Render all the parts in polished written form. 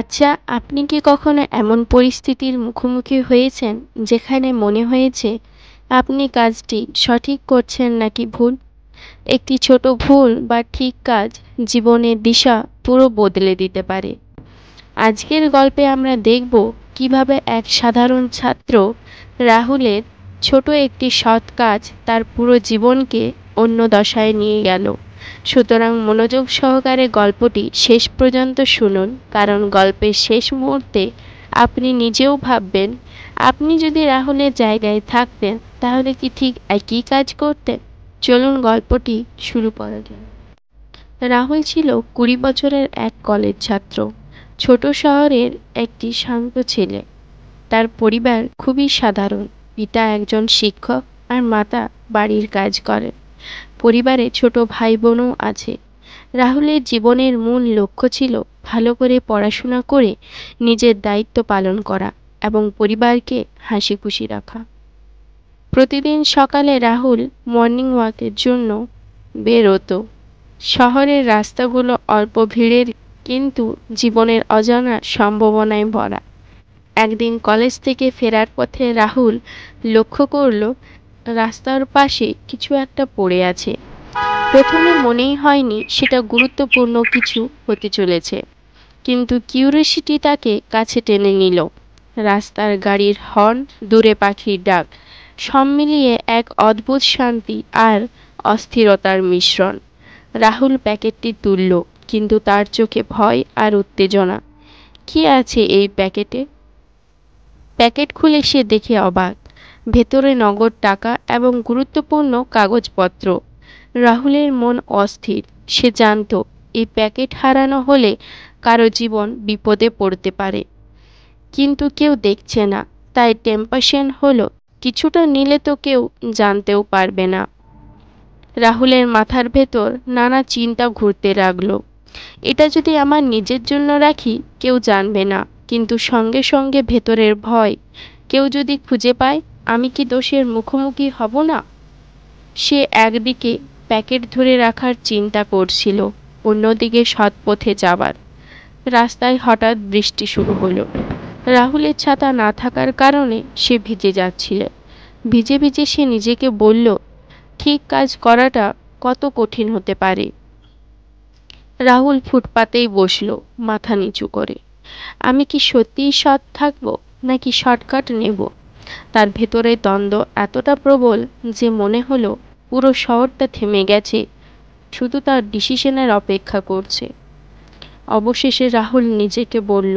আচ্ছা, আপনি কি কখনো এমন পরিস্থিতির মুখোমুখি হয়েছেন যেখানে মনে হয়েছে আপনি কাজটি সঠিক করছেন নাকি ভুল? একটি ছোট ভুল বা ঠিক কাজ জীবনের দিশা পুরো বদলে দিতে পারে। আজকের গল্পে আমরা দেখব কিভাবে এক সাধারণ ছাত্র রাহুলের ছোট একটি সৎ কাজ তার পুরো জীবনকে অন্য দশায় নিয়ে গেল। সুতরাং মনোযোগ সহকারে গল্পটি শেষ পর্যন্ত শুনুন, কারণ গল্পের শেষ মুহূর্তে আপনি নিজেও ভাববেন, আপনি যদি রাহুলের জায়গায় থাকতেন তাহলে কি ঠিক একই কাজ করতেন। চলুন গল্পটি শুরু করা যাক। রাহুল ছিল 20 বছরের এক কলেজ ছাত্র। ছোট শহরের একটি শান্ত ছেলে। তার পরিবার খুবই সাধারণ। পিতা একজন শিক্ষক আর মাতা বাড়ির কাজ করেন। পরিবারে ছোট ভাই বোনও আছে। রাহুলের জীবনের মূল লক্ষ্য ছিল ভালো করে পড়াশোনা করে নিজের দায়িত্ব পালন করা এবং পরিবারকে হাসি খুশি রাখা। প্রতিদিন সকালে রাহুল মর্নিং ওয়াকের জন্য বের হতো। শহরের রাস্তাগুলো অল্প ভিড়ের, কিন্তু জীবনের অজানা সম্ভাবনায় ভরা। একদিন কলেজ থেকে ফেরার পথে রাহুল লক্ষ্য করল রাস্তার পাশে কিছু একটা পড়ে আছে। প্রথমে মনেই হয়নি সেটা গুরুত্বপূর্ণ কিছু হতে চলেছে, কিন্তু কিউরিওসিটি তাকে কাছে টেনে নিল। রাস্তার গাড়ির হর্ন, দূরে পাখির ডাক, সব মিলিয়ে এক অদ্ভুত শান্তি আর অস্থিরতার মিশ্রণ। রাহুল প্যাকেটটি তুলল, কিন্তু তার চোখে ভয় আর উত্তেজনা। কি আছে এই প্যাকেটে? প্যাকেট খুলে সে দেখে অবাক। ভেতরে নগদ টাকা এবং গুরুত্বপূর্ণ কাগজপত্র। রাহুলের মন অস্থির। সে জানত এই প্যাকেট হারানো হলে কারো জীবন বিপদে পড়তে পারে, কিন্তু কেউ দেখছে না, তাই টেম্পটেশন হলো কিছুটা নিলে তো কেউ জানতেও পারবে না। রাহুলের মাথার ভেতর নানা চিন্তা ঘুরতে লাগলো। এটা যদি আমার নিজের জন্য রাখি কেউ জানবে না, কিন্তু সঙ্গে সঙ্গে ভেতরের ভয়, কেউ যদি খুঁজে পায় আমি কি দোষের মুখোমুখি হব না? সে একদিকে প্যাকেট ধরে রাখার চিন্তা করছিল, অন্যদিকে সৎ পথে যাবার। রাস্তায় হঠাৎ বৃষ্টি শুরু হলো। রাহুলের ছাতা না থাকার কারণে সে ভিজে যাচ্ছিল। ভিজে ভিজে সে নিজেকে বলল, ঠিক কাজ করাটা কত কঠিন হতে পারে। রাহুল ফুটপাতেই বসল, মাথা নিচু করে। আমি কি সত্যিই সৎ থাকবো নাকি শর্টকাট নেব? তার ভেতরে দ্বন্দ্ব এতটা প্রবল যে মনে হলো পুরো শহরটা থেমে গেছে, শুধু তার ডিসিশনের অপেক্ষা করছে। অবশেষে রাহুল নিজেকে বলল,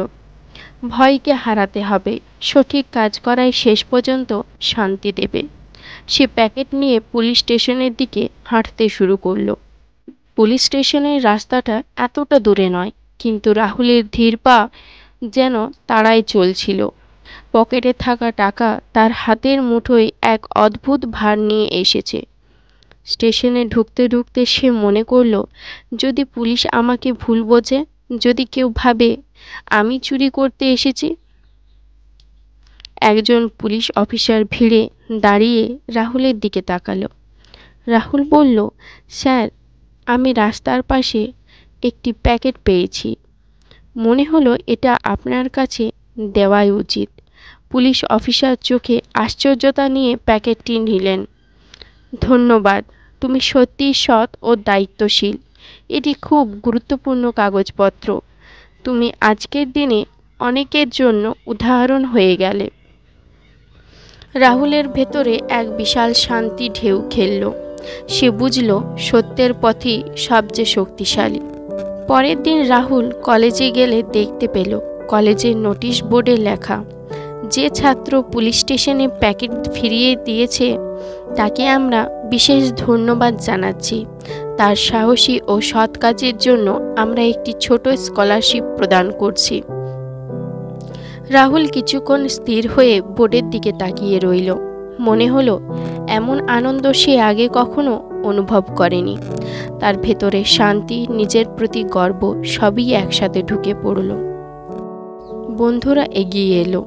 ভয়কে হারাতে হবে, সঠিক কাজ করাই শেষ পর্যন্ত শান্তি দেবে। সে প্যাকেট নিয়ে পুলিশ স্টেশনের দিকে হাঁটতে শুরু করলো। পুলিশ স্টেশনের রাস্তাটা এতটা দূরে নয়, কিন্তু রাহুলের ধীর পা যেন তাড়াই চলছিল। পকেটে থাকা টাকা তার হাতের মুঠোয় এক অদ্ভুত ভার নিয়ে এসেছে। স্টেশনে ঢুকতে ঢুকতে সে মনে করল, যদি পুলিশ আমাকে ভুল বোঝে, যদি কেউ ভাবে আমি চুরি করতে এসেছি। একজন পুলিশ অফিসার ভিড়ে দাঁড়িয়ে রাহুলের দিকে তাকালো। রাহুল বলল, স্যার, আমি রাস্তার পাশে একটি প্যাকেট পেয়েছি। মনে হলো এটা আপনার কাছে দেওয়াই উচিত। পুলিশ অফিসার চোখে আশ্চর্যতা নিয়ে প্যাকেটটি নিলেন। ধন্যবাদ, তুমি সত্যিই সৎ ও দায়িত্বশীল। এটি খুব গুরুত্বপূর্ণ কাগজপত্র। তুমি আজকের দিনে অনেকের জন্য উদাহরণ হয়ে গেলে। রাহুলের ভেতরে এক বিশাল শান্তি ঢেউ খেলল। সে বুঝল সত্যের পথই সবচেয়ে শক্তিশালী। পরের দিন রাহুল কলেজে গেলে দেখতে পেল কলেজের নোটিশ বোর্ডে লেখা, যে ছাত্র পুলিশ স্টেশনে প্যাকেট ফিরিয়ে দিয়েছে তাকে আমরা বিশেষ ধন্যবাদ জানাচ্ছি। তার সাহসী ও সৎ কাজের জন্য আমরা একটি ছোট স্কলারশিপ প্রদান করছি। রাহুল কিছুক্ষণ স্থির হয়ে বোর্ডের দিকে তাকিয়ে রইল। মনে হলো এমন আনন্দ সে আগে কখনো অনুভব করেনি। তার ভেতরে শান্তি, নিজের প্রতি গর্ব সবই একসাথে ঢুকে পড়ল। বন্ধুরা এগিয়ে এলো।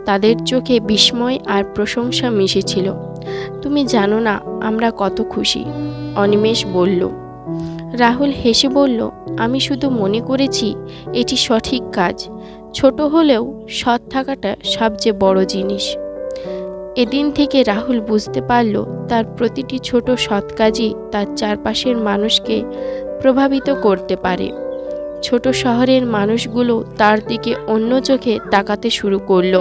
তাদের চোখে বিস্ময় আর প্রশংসা মিশেছিল। তুমি জানো না আমরা কত খুশি, অনিমেষ বলল। রাহুল হেসে বলল, আমি শুধু মনে করেছি এটি সঠিক কাজ। ছোট হলেও সৎ থাকাটা সবচেয়ে বড় জিনিস। এদিন থেকে রাহুল বুঝতে পারল তার প্রতিটি ছোট সৎ কাজই তার চারপাশের মানুষকে প্রভাবিত করতে পারে। ছোট শহরের মানুষগুলো তার দিকে অন্য চোখে তাকাতে শুরু করলো,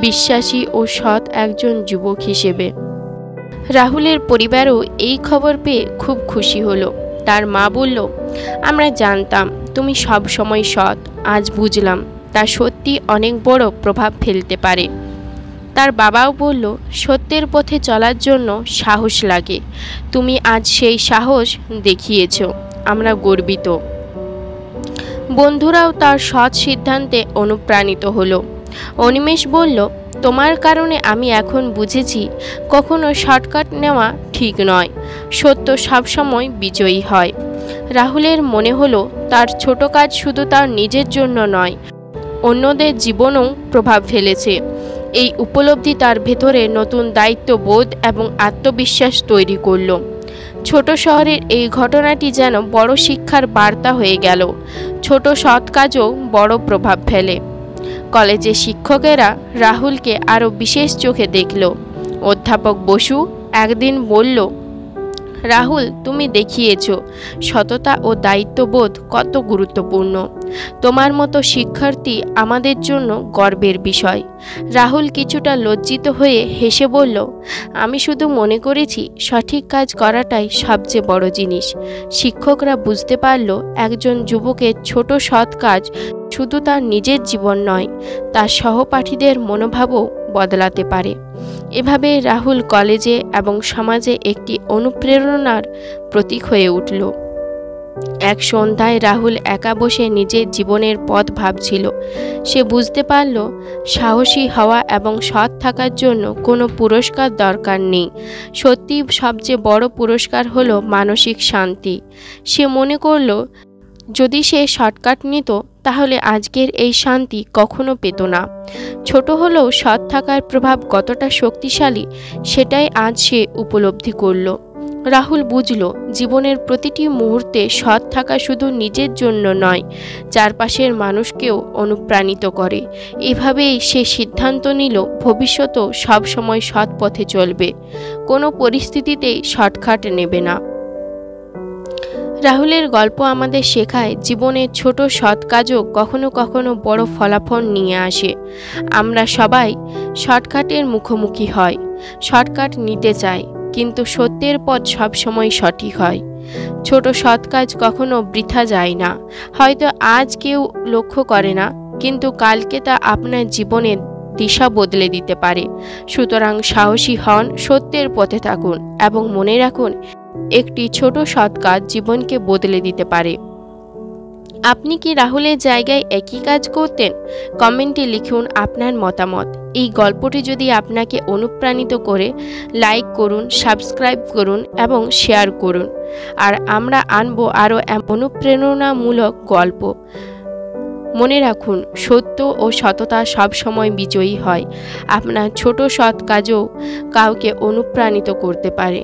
বিশ্বাসী ও সৎ একজন যুবক হিসেবে। রাহুলের পরিবারও এই খবর পেয়ে খুব খুশি হলো। তার মা বলল, আমরা জানতাম তুমি সব সময় সৎ, আজ বুঝলাম তা সত্যি অনেক বড় প্রভাব ফেলতে পারে। তার বাবাও বলল, সত্যের পথে চলার জন্য সাহস লাগে, তুমি আজ সেই সাহস দেখিয়েছ, আমরা গর্বিত। বন্ধুরাও তার সৎ সিদ্ধান্তে অনুপ্রাণিত হলো। অনিমেষ বলল, তোমার কারণে আমি এখন বুঝেছি কখনো শর্টকাট নেওয়া ঠিক নয়, সত্য সবসময় বিজয়ী হয়। রাহুলের মনে হলো তার ছোট কাজ শুধু তার নিজের জন্য নয়, অন্যদের জীবনেও প্রভাব ফেলেছে। এই উপলব্ধি তার ভেতরে নতুন দায়িত্ববোধ এবং আত্মবিশ্বাস তৈরি করল। ছোট শহরের এই ঘটনাটি যেন বড় শিক্ষার বার্তা হয়ে গেল। ছোট সৎ কাজও বড় প্রভাব ফেলে। কলেজে শিক্ষকেরা রাহুলকে আরও বিশেষ চোখে দেখল। অধ্যাপক বসু একদিন বলল, রাহুল, তুমি দেখিয়েছ সততা ও দায়িত্ববোধ কত গুরুত্বপূর্ণ। তোমার মতো শিক্ষার্থী আমাদের জন্য গর্বের বিষয়। রাহুল কিছুটা লজ্জিত হয়ে হেসে বলল, আমি শুধু মনে করেছি সঠিক কাজ করাটাই সবচেয়ে বড় জিনিস। শিক্ষকরা বুঝতে পারল একজন যুবকের ছোট সৎ কাজ শুধু তার নিজের জীবন নয়, তার সহপাঠীদের মনোভাবও বদলাতে পারে। এভাবে রাহুল কলেজে এবং সমাজে একটি অনুপ্রেরণার প্রতীক হয়ে উঠল। এক সন্ধ্যায় রাহুল একা বসে নিজের জীবনের পথ ভাবছিল। সে বুঝতে পারল সাহসী হওয়া এবং সৎ থাকার জন্য কোনো পুরস্কার দরকার নেই। সত্যি সবচেয়ে বড় পুরস্কার হলো মানসিক শান্তি। সে মনে করল যদি সে শর্টকাট নিত তাহলে আজকের এই শান্তি কখনো পেত না। ছোট হলেও সৎ থাকার প্রভাব কতটা শক্তিশালী সেটাই আজ সে উপলব্ধি করল। রাহুল বুঝল জীবনের প্রতিটি মুহূর্তে সৎ থাকা শুধু নিজের জন্য নয়, চারপাশের মানুষকেও অনুপ্রাণিত করে। এভাবেই সে সিদ্ধান্ত নিল ভবিষ্যতেও সবসময় সৎ পথে চলবে, কোনো পরিস্থিতিতেই শর্টকাট নেবে না। রাহুলের গল্প আমাদের শেখায় জীবনের ছোট সৎ কাজও কখনো কখনো বড় ফলাফল নিয়ে আসে। আমরা সবাই শর্টকাটের মুখোমুখি হয়, শর্টকাট নিতে চাই, কিন্তু সত্যের পথ সবসময় সঠিক হয়। ছোট সৎ কাজ কখনো বৃথা যায় না। হয়তো আজ কেউ লক্ষ্য করে না, কিন্তু কালকে তা আপনার জীবনের দিশা বদলে দিতে পারে। সুতরাং সাহসী হন, সত্যের পথে থাকুন এবং মনে রাখুন একটি ছোট সৎ কাজ জীবনকে বদলে দিতে পারে। আপনি কি রাহুলের জায়গায় একই কাজ করতেন? কমেন্টে লিখুন আপনার মতামত। এই গল্পটি যদি আপনাকে অনুপ্রাণিত করে লাইক করুন, সাবস্ক্রাইব করুন এবং শেয়ার করুন। আর আমরা আনবো আরও অনুপ্রেরণামূলক গল্প। মনে রাখুন সত্য ও সততা সবসময় বিজয়ী হয়। আপনার ছোট সৎ কাজও কাউকে অনুপ্রাণিত করতে পারে।